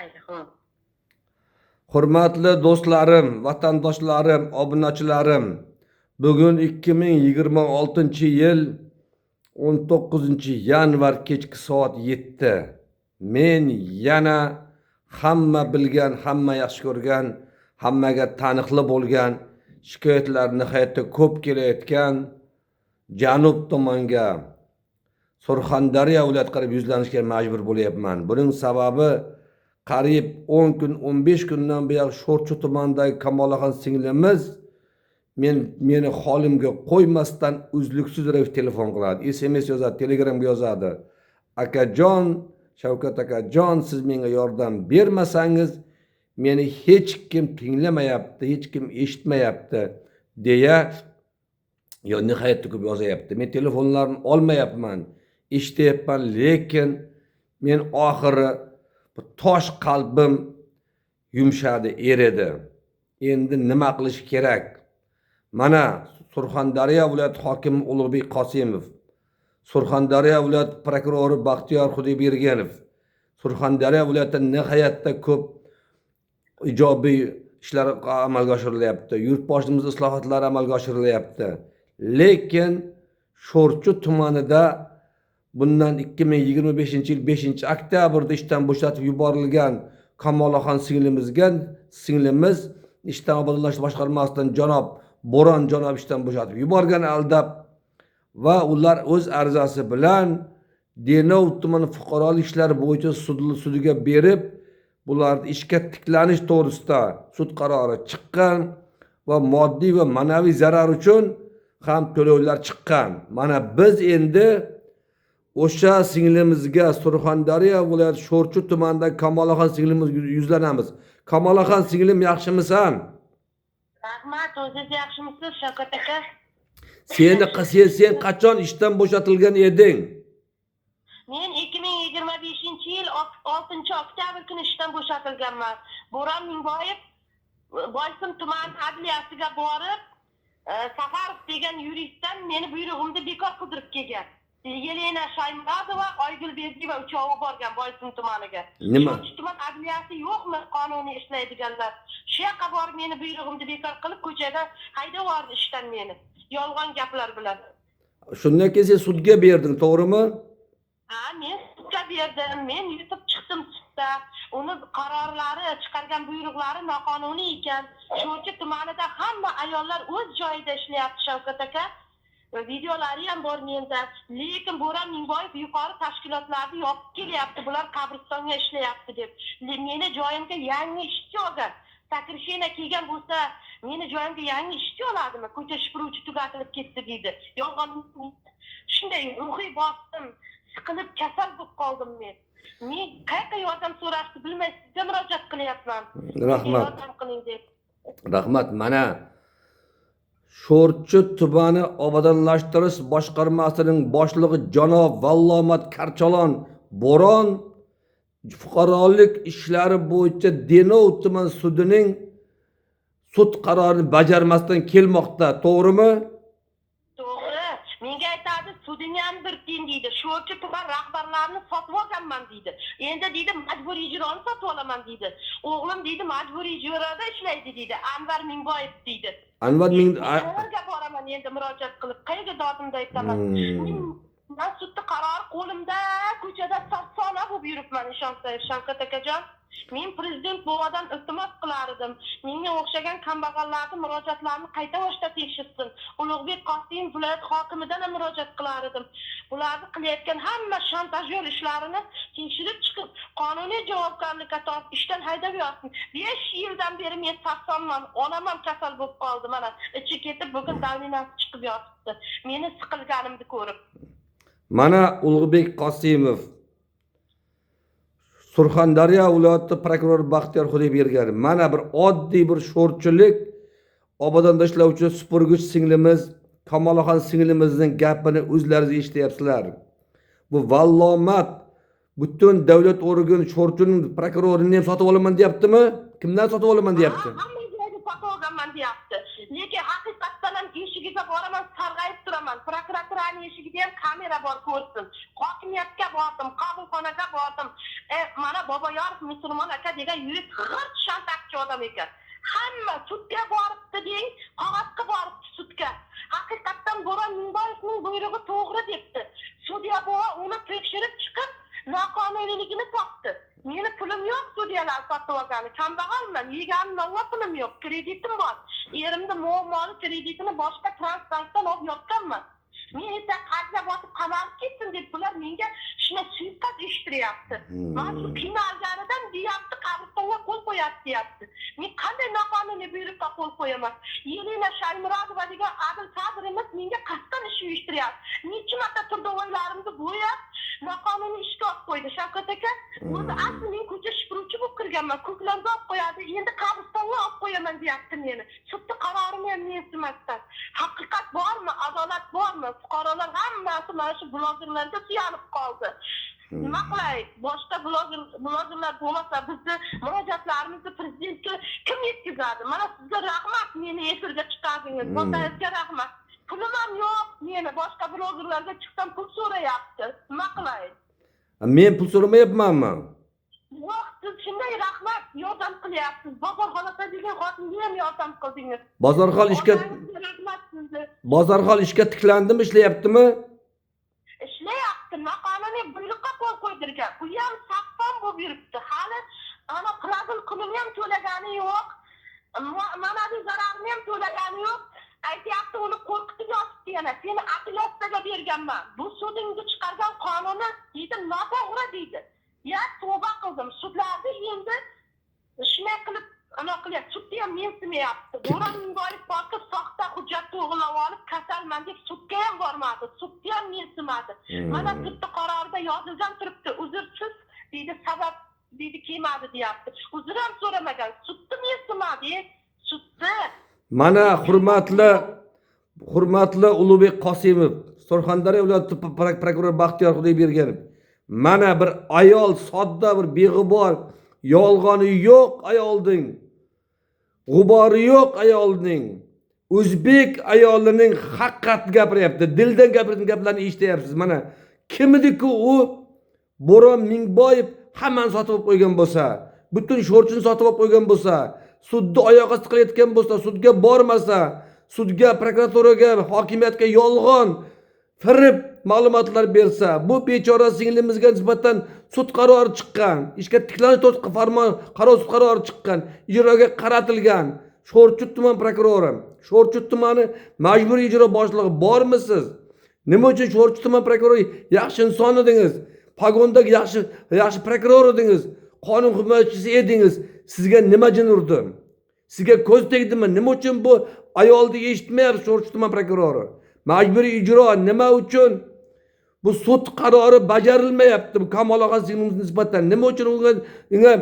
Aynen. Hurmatli do'stlarim, vatandoshlarim, obunachilarim, bugun 2026-yil 19-yanvar kechki soat 7. Men yana hamma bilgan, hamma yaxshi ko'rgan, hammaga taniqli bo'lgan, shikoyatlar nihoyatda ko'p kelayotgan janub tomonga Surxondaryo viloyati qarab yuzlanishga majbur bo'lyapman. Buning sababi qariyb 10 kun, 15 kundan buyon Sho'rchi tumanidagi Kamolaxon singlimiz meni holimga qo'ymasdan uzluksiz ravishda telefon qiladi, SMS yozadi, Telegramga yozadi. Akajon, Shavkat akajon, siz menga yordam bermasangiz meni hech kim tinglamayapti, hech kim eshitmayapti deya nihoyatda ko'p yozyapti. Men telefonlarni olmayapman, eshityapman, lekin men oxiri tosh qalbim yumshadi, eridi. Endi nima qilish kerak? Mana Surxondaryo viloyati hokimi Ulug'bek Qosimov, Surxondaryo viloyati prokurori Baxtiyor Xudoybergenov, Surxondaryo viloyatida nihoyatda ko'p ijobiy ishlar amalga oshirilyapti. Yurtboshimiz islohotlari amalga oshirilyapti. Lekin Sho'rchi tumanida bundan 2025-yil 5-oktyabrda ishdan bo'shatib yuborilgan Kamolaxon singlimiz ishdan obodonlashtirish boshqarmasidan janob Bo'ron janob ishdan bo'shatib yuborgan aldab va ular o'z arizasi bilan Denov tumani fuqarolik ishlari bo'yicha sudiga berib, bularni ishga tiklanish to'g'risida sud qarori chiqqan va moddiy va ma'naviy zarar uchun ham to'lovlar chiqqan. Mana biz endi o'sha singlimizga Surxondaryo viloyati Sho'rchi tumanidagi Kamolaxon singlimizga yuzlanamiz. Kamolaxon singlim, yaxshimisan? Rahmat, o'zingiz yaxshimisiz Shavkat aka? Sen qachon ishdan bo'shatilgan eding? Men 2025-yil 6-oktyabr kuni ishdan bo'shatilganman. Bo'ron Mingboyev Boysun tuman adliyasiga borib, Safarov degan yuristdan meni buyrug'imni bekor qildirib kelgan. Yelena Shaymurodova, Oygul Berdiyeva uchovi borgan Boysun tumaniga. Nima? Sho'rchi tuman adliyasi yo'qmi qonuniy ishlaydiganlar? Shu yoqqa borib meni buyrug'imni bekor qilib ko'chada haydab yubordi ishdan meni. Yolg'on gaplar bilan. Shundan keyin sen sudga berding, to'g'rimi? Ha, men sudga berdim. Men yutib chiqdim sudda. Uni qarorlari, chiqargan buyruqlari noqonuniy ekan. Sho'rchi tumanida hamma ayollar o'z joyida ishlayapti Shavkat aka. Videolari ham bor menda. Lekin Bo'ron Mingboyev yuqori tashkilotlarni yopib kelyapti. Bular qabristonga ishlayapti deb. Meni joyimga yangi ishchi olgan. Sakrishina kelgan bo'lsa, meni joyimga yangi ishchi oladimi? Ko'cha shipiruvchi tugatilib ketdi deydi. Yolg'on. Shunday ruhiy bosdim, siqilib kasal bo'lib qoldim men. Men qayerga yordam so'rashni bilmay sizga murojaat qilyapman. Rahmat. Yordam qiling deb. Rahmat. Mana Sho'rchi tumani obodonlashtirish boshqarmasining boshlig'i janob Vallomat Karchalon Bo'ron fuqarolik ishlari bo'yicha Denov tuman sudining sud qarorini bajarmasdan kelmoqda, to'g'rimi? To'g'ri. Menga aytadi, sudingni ham bir tiyin deydi. Sho'rchi tuman rahbarlarini sotib olganman deydi. Endi deydi, majburiy ijroni sotib olaman deydi. O'g'lim deydi, majburiy ijroda ishlaydi deydi. Anvar Mingboyev deydi. Qayerga boraman endi murojaat qilib, qayerga dodimda aytaman. Men sudda qaror qo'limda, ko'chada sona bo'lib yuribman, ishonsangiz Shavkat akajon. Men prezident bo'vadan iltimos qilardim. Menga o'xshagan kambag'allarning murojaatlarini qayta boshdan tekshirsin. Ulug'bek Qosimov viloyat hokimidan ham murojaat qilardim. Bularni qilayotgan hamma shantajyor ishlarini tekshirib chiqib, qonuniy javobgarlikka tortib ishdan haydab yuborsin. 5 yildan beri men sarsonman, onam ham kasal bo'lib qoldi mana. Ichi ketib bugun davlinasi chiqib yotibdi. Meni siqilganimni ko'rib. Mana Ulug'bek Qosimov, Surxondaryo viloyati prokurori Baxtiyor Xudoybergenov, mana bir oddiy bir sho'rchilik obodonlashtiruvchi supurgich singlimiz Kamolaxon singlimizning gapini o'zlaringiz eshityapsizlar. Bu vallomat butun davlat organi Sho'rchining prokurorini ham sotib olaman deyaptimi? Kimdan sotib olaman deyapti? Hamma joyda sotib olganman deyapti. Lekin haqiqatdan ham eshigiga boraman, sarg'ayib turaman. Prokuraturaning eshigida ham kamera bor, ko'rsin. Hokimiyatga bordim, qabulxonaga bordim. Mana Boboyorov musulmon aka degan yurist g'irt shantajchi odam ekan. Hamma sudga boribdi deng, qog'ozga boribdi sudga. Haqiqatdan Bo'ron Mingboyevning buyrug'i to'g'ri debdi. Sudya bova uni tekshirib chiqib, noqonuniyligini topdi. Meni pulim yo'q, sudyalar sotib olgani. Kambag'alman, yeganim navva pulim yo'q, kreditim bor. Erimni muammoli kreditini boshqa transbankdan olib yotganman. Men esa qarza bosib qamalib ketsin deb bular menga shuna suiqasd uyushtiryapti. Mana shu qiynalganidan deyapti, qabristonga qo'l qo'yapti deyapti. Men qanday noqonuniy buyruqqa qo'l qo'yaman? Yelena Shaymurodova degan adil kadrimiz menga qasddan ish uyushtiryapti. Necha marta turdovoylarimni bo'yab, noqonuniy ishga olib qo'ydi. Shavkat aka, o'zi asli men ko'cha shipiruvchi bo'lib kirganman. Ko'klarga olib qo'yadi, endi qabristonga olib qo'yaman deyapti meni. Sudda qarorini ham mensimasdan. Haqiqat bormi? Adolat bormi? Fuqarolar hammasi mana shu blogerlarga suyanib qoldi. Nima qilay? Boshqa blogerlar bo'lmasa bizni murojaatlarimizni prezidentga kim yetkazadi? Mana sizga rahmat, meni efirga chiqardingiz. Sizga rahmat. Pulim ham yo'q, meni boshqa blogerlarga chiqsam pul so'rayapti. Nima qilay? Men pul so'ramayapmanmi? Yo'q, siz shunday rahmat, yordam qilyapsiz. Bozorxon aka degan xotinga ham yordam qildingiz. Bozorxon ishga tiklandimi, ishlayaptimi? Ishlayapti, noqonuniy buyruqqa qo'l qo'ydirgan. Bu ham saffon bo'lib yuribdi. Hali ana qiladigan pulini ham to'lagani yo'q. Ma'naviy zararini ham to'lagani yo'q. Aytyapti, uni qo'rqitib yotibdi yana. Seni apellyatsiyaga berganman. Bu sudingga chiqargan qonuni deydi, noto'g'ri deydi. Ya tavba qildim. Sudlarda endi shunday qilib qilyapti. Sudda ham mensimayapti. Bo'ron Mingboyev borib soxta hujjat to'g'rilab olib, kasalman deb sudga ham bormadi. Sudda ham mensimadi. Mana sudda qarorida yozilgan turibdi. Uzrsiz deydi, sabab deydi kelmadi deyapti. Uzr ham so'ramagan. Sudda mensimadi. Sudda. Mana hurmatli Ulug'bek Qosimov, Surxondaryo viloyati prokuror Baxtiyor Xudoyberganov. Mana bir ayol, sodda bir beg'ubor, yolg'oni yo'q ayolning, g'ubori yo'q ayolning, o'zbek ayolining haqiqatni gapiryapti, dildan gapirgan gaplarni eshityapsiz. Mana kimniki u Bo'ron Mingboyev hammani sotib olib qo'ygan bo'lsa, butun sho'rchini sotib olib qo'ygan bo'lsa, sudda oyoq osti qilayotgan bo'lsa, sudga bormasa, sudga, prokuraturaga, hokimiyatga yolg'on firib ma'lumotlar bersa, bu bechora singlimizga nisbatan sud qarori chiqqan, ishga tiklanish qaror sud qarori chiqqan, ijroga qaratilgan. Sho'rchi tuman prokurori, Sho'rchi tumani majburiy ijro boshlig'i bormisiz? Nima uchun Sho'rchi tuman prokurori yaxshi inson edingiz? Pogondagi yaxshi prokuror edingiz, qonun himoyachisi edingiz. Sizga nima jin urdi? Sizga ko'z tegdimi? Nima uchun bu ayolni eshitmayapsiz Sho'rchi tuman prokurori? Majburiy ijro nima uchun bu sud qarori bajarilmayapti? Bu Kamolxon singlimizga nisbatan nima uchun unga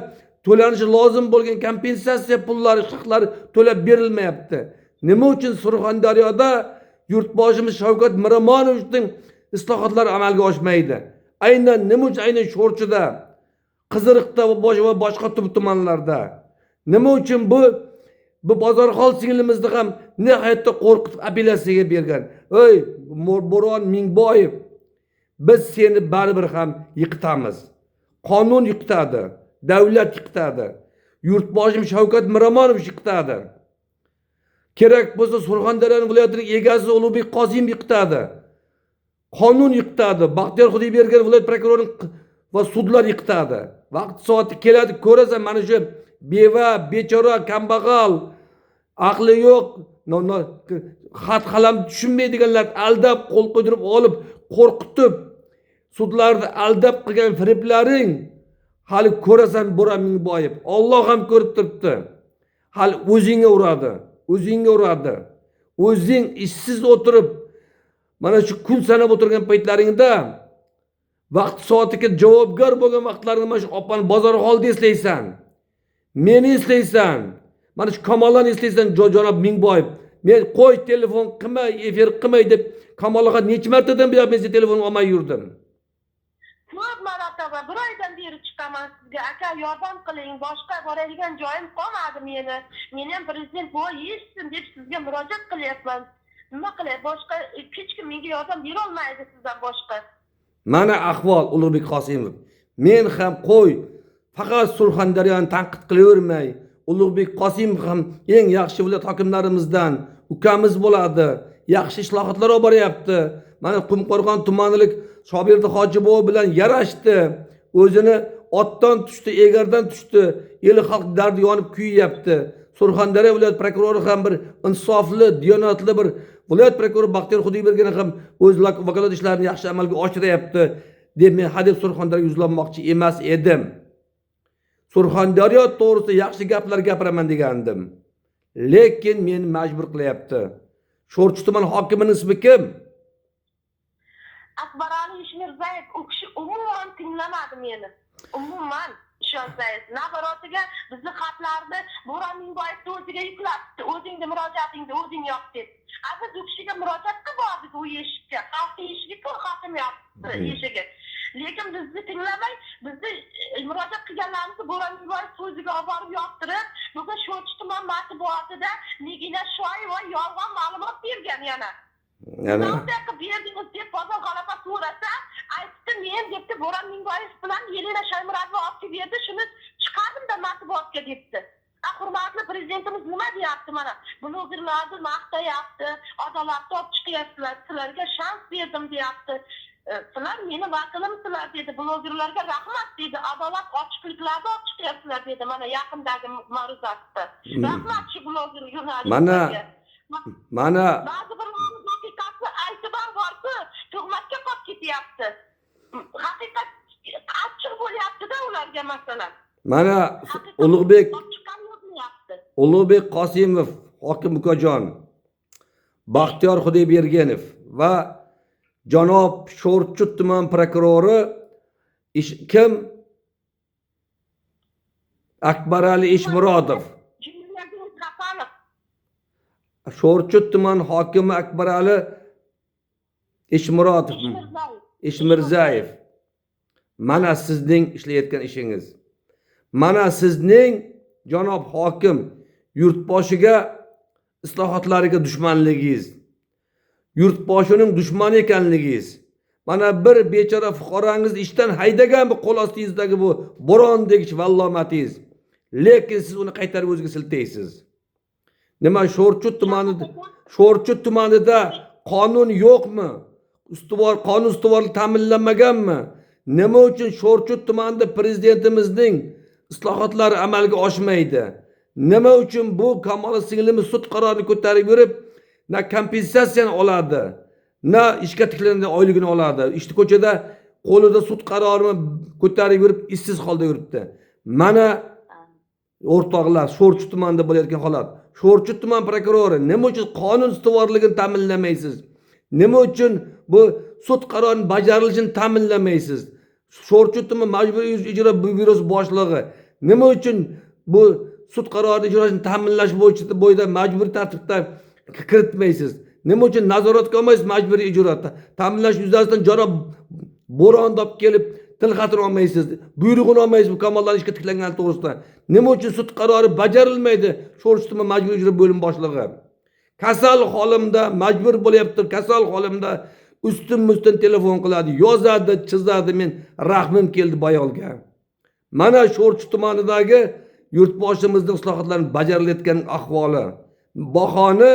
to'lanishi lozim bo'lgan kompensatsiya pullari, haqlari to'lab berilmayapti? Nima uchun Surxondaryoda yurtboshimiz Shavkat Miromonovning islohotlari amalga oshmaydi? Aynan nima uchun aynan Sho'rchida, Qiziriqda va boshqa tumanlarda? Nima uchun bu Bozorxon singlimizni ham nihoyatda qo'rqitib apellyatsiyaga bergan? Ey Bo'ron Mingboyev, biz seni baribir ham yiqitamiz. Qonun yiqitadi, davlat yiqitadi, yurtboshim Shavkat Miromonov yiqitadi. Kerak bo'lsa Surxondaryo viloyatining egasi Ulug'bek Qosimov yiqitadi. Qonun yiqitadi, Baxtiyor Xudoyberganov viloyat prokurori va sudlar yiqitadi. Vaqt soati keladi, ko'rasan mana shu beva, bechora, kambag'al, aqli yo'q, xat qalam tushunmaydiganlar aldab, qo'l qo'ydirib olib, qo'rqitib, sudlarni aldab qilgan firiblaring hali ko'rasan Bo'ron Mingboyev. Alloh ham ko'rib turibdi. Hali o'zingga uradi. O'zing ishsiz o'tirib, mana shu kun sanab o'tirgan paytlaringda vaqt soatiga javobgar bo'lgan vaqtlaringda mana shu opani Bozorxonni eslaysan. Meni eslaysan. Mana shu Kamolxonni eslaysan, janob Mingboyev. Men qo'y, telefon qilmay, efir qilmay deb Kamolxon necha martadan beri men telefon olmay yurdim. Ko'p marotaba, bir oydan beri chiqaman sizga. Aka, yordam qiling, boshqa boradigan joyim qolmadi meni. Men ham prezident bo'y eshitsin deb sizga murojaat qilyapman. Nima qilay? Boshqa hech kim menga yordam bera olmaydi sizdan boshqa. Mana ahvol Ulug'bek Qosimov. Men ham qo'y, faqat Surxondaryoni tanqid qilavermay, Ulug'bek Qosimov ham eng yaxshi viloyat hokimlarimizdan ukamiz bo'ladi. Yaxshi islohotlar olib boryapti. Mana Qumqo'rg'on tumanilik Shobirdi Hojiboyev bilan yarashdi. O'zini otdan tushdi, egardan tushdi. El xalq dardi yonib kuyyapti. Surxondaryo viloyat prokurori ham bir insofli, diyonatli bir viloyat prokurori Baxtiyor Xudoybergen ham o'z vakolat ishlarini yaxshi amalga oshiryapti deb men hadeb Surxondaryoga yuzlanmoqchi emas edim. Surxondaryo to'g'risida yaxshi gaplar gapiraman degandim. Lekin meni majbur qilyapti. Sho'rchi tuman hokimining ismi kim? Akbarali Ishmirzayev u kishi umuman tinglamadi meni. Umuman ishonsangiz, nabarotiga bizni xatlarni Bo'ron Mingboyevni o'ziga yuklabdi. O'zingni murojaatingni o'zing yop deb. Aziz u kishiga murojaat qilib bordik u eshikka. Xalq eshigiga hokim yopdi eshigi. Lekin bizni tinglamay, bizni murojaat qilganlarimizni Bo'ron Mingboyev o'ziga olib borib yoptirib, bugun Sho'rchi tuman matbuotida Nigina Shoyeva yolg'on ma'lumot bergan yana. Yana berdingiz deb bozor g'alaba so'rasa, aytdi men debdi Bo'ron Mingboyev bilan Yelena Shoymurodova olib berdi, shuni chiqardim-da matbuotga debdi. Hurmatli prezidentimiz nima deyapti mana? Blogerlarni maqtayapti, adolatni olib chiqyapsizlar, sizlarga shans berdim deyapti. Sizlar meni vakilimsizlar dedi, blogerlarga rahmat dedi, adolat ochiqliklarni olib chiqyapsizlar dedi mana yaqindagi ma'ruzatda. Rahmat shu bloger jurnalistlarga. Mana ba'zi bir haqiqatni aytib borsa, tuhmatga qolib ketyapti. Haqiqat achchiq bo'lyapti-da ularga masalan. mana Ulug'bek Qosimov, hokim ukajon, Baxtiyor Xudoybergenov va janob Sho'rchi tuman prokurori kim? Akbarali Ishmurodov. Sho'rchi tuman hokimi Akbarali Ishmirzayev. Mana sizning ishlayotgan ishingiz. Mana sizning janob hokim yurtboshiga islohotlariga dushmanligingiz, yurtboshining dushmani ekanligingiz. Mana bir bechora fuqarangiz ishdan haydagan bu qo'l ostingizdagi bu bo'rondek vallomatingiz. Lekin siz uni qaytarib o'ziga siltaysiz. Nima Sho'rchi tumanida qonun yo'qmi? Qonun ustuvorlik ta'minlanmaganmi? Nima uchun Sho'rchi tumanida prezidentimizning islohotlari amalga oshmaydi? Nima uchun bu Kamol singlimiz sud qarorini ko'tarib yurib, na kompensatsiyani oladi, na ishga tiklangan oyligini oladi. İşte ko'chada qo'lida sud qarorini ko'tarib yurib, ishsiz holda yuribdi. Mana o'rtoqlar, Sho'rchi tumanida bo'layotgan holat. Sho'rchi tuman prokurori nima uchun qonun ustuvorligini ta'minlamaysiz? Nima uchun bu sud qarorini bajarilishini ta'minlamaysiz? Sho'rchi tuman majburiy ijro byurosi boshlig'i nima uchun bu sud qarorini ijrosini ta'minlash bo'yicha majburiy tartibda kiritmaysiz? Nima uchun nazoratga olmaysiz majburiy ijroda? Ta'minlash yuzasidan janob Bo'ron olib kelib tilxatini olmaysiz, buyrug'ini olmaysiz bu Kamollar ishga tiklangani to'g'risida. Nima uchun sud qarori bajarilmaydi? Sho'rchi tuman majburiy ijro bo'lim boshlig'i kasal holimda majbur bo'lyapti, kasal holimda ustin telefon qiladi, yozadi, chizadi, men rahmim keldi bayolga. Mana Sho'rchi tumanidagi yurtboshimizning islohotlarini bajarilayotgan ahvoli. Bahoni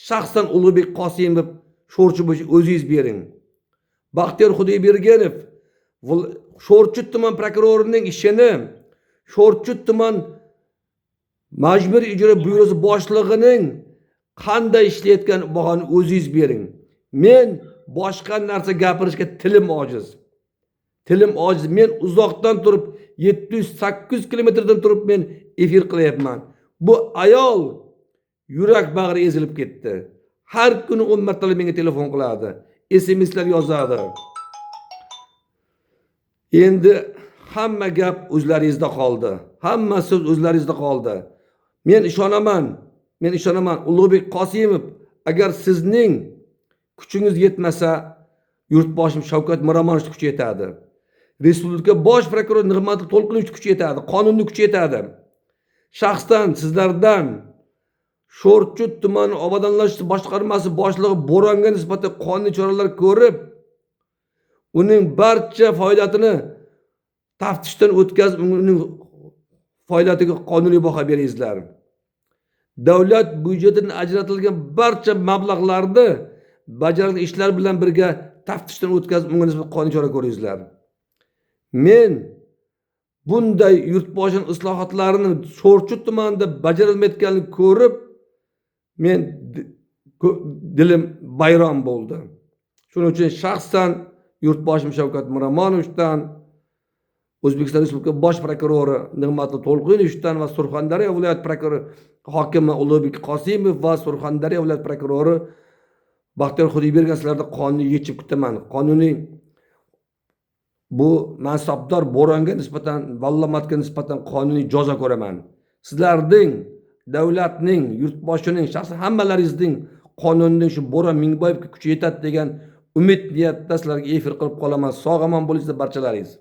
shaxsan Ulug'bek Qosimov Sho'rchi bo'yicha o'zingiz bering. Baxtiyor Xudoybergenov Sho'rchi tuman prokurorining ishini Sho'rchi tuman majburiy ijro byurosi boshlig'ining qanday ishlayotgan bahoni o'zingiz bering. Men boshqa narsa gapirishga tilim ojiz. Men uzoqdan turib 700-800 kilometrdan turib men efir qilyapman. Bu ayol yurak bag'ri ezilib ketdi. Har kuni 10 martalab menga telefon qiladi, SMS'lar yozadi. Endi hamma gap o'zlaringizda qoldi. Hamma so'z o'zlaringizda qoldi. Men ishonaman Ulug'bek Qosimov, agar sizning kuchingiz yetmasa, yurtboshim Shavkat Miromonovning kuchi yetadi. Respublika bosh prokurori Nig'matov To'lqinovning kuchi yetadi, qonunning kuchi yetadi. Shaxsdan sizlardan Sho'rchut tumani obodonlash boshqarmasi boshlig'i Bo'ronga nisbatan qonuniy choralar ko'rib, uning barcha faoliyatini taftishdan o'tkazib, uning faoliyatiga qonuniy baho beringizlar. Davlat byudjetidan ajratilgan barcha mablag'larni bajarilgan ishlar bilan birga taftishdan o'tkazib, unga nisbatan qonuniy chora ko'ringizlar. Men bunday yurtboshini islohotlarini Sho'rchut tumanida bajarilmayotganini ko'rib, men dilim bayron bo'ldi. Shuning uchun shaxsan yurtboshim Shavkat Miromonovichdan, O'zbekiston Respublikasi Bosh prokurori Nig'matilla To'lqinovichdan va Surxondaryo viloyat prokurori hokimi Ulug'bek Qosimov va Surxondaryo viloyat prokurori Baxtiyor Xudoybergan sizlardan qonuniy yechim kutaman. Qonuniy bu mansabdor Bo'ronga nisbatan, Vallomatga nisbatan qonuniy jazo ko'raman. Sizlarning, davlatning, yurtboshining, shaxsan hammalaringizning qonunning shu Bo'ron Mingboyevga kuchi yetadi degan umid niyatda sizlarga efir qilib qolaman. Sog' omon bo'linglar barchalaringiz.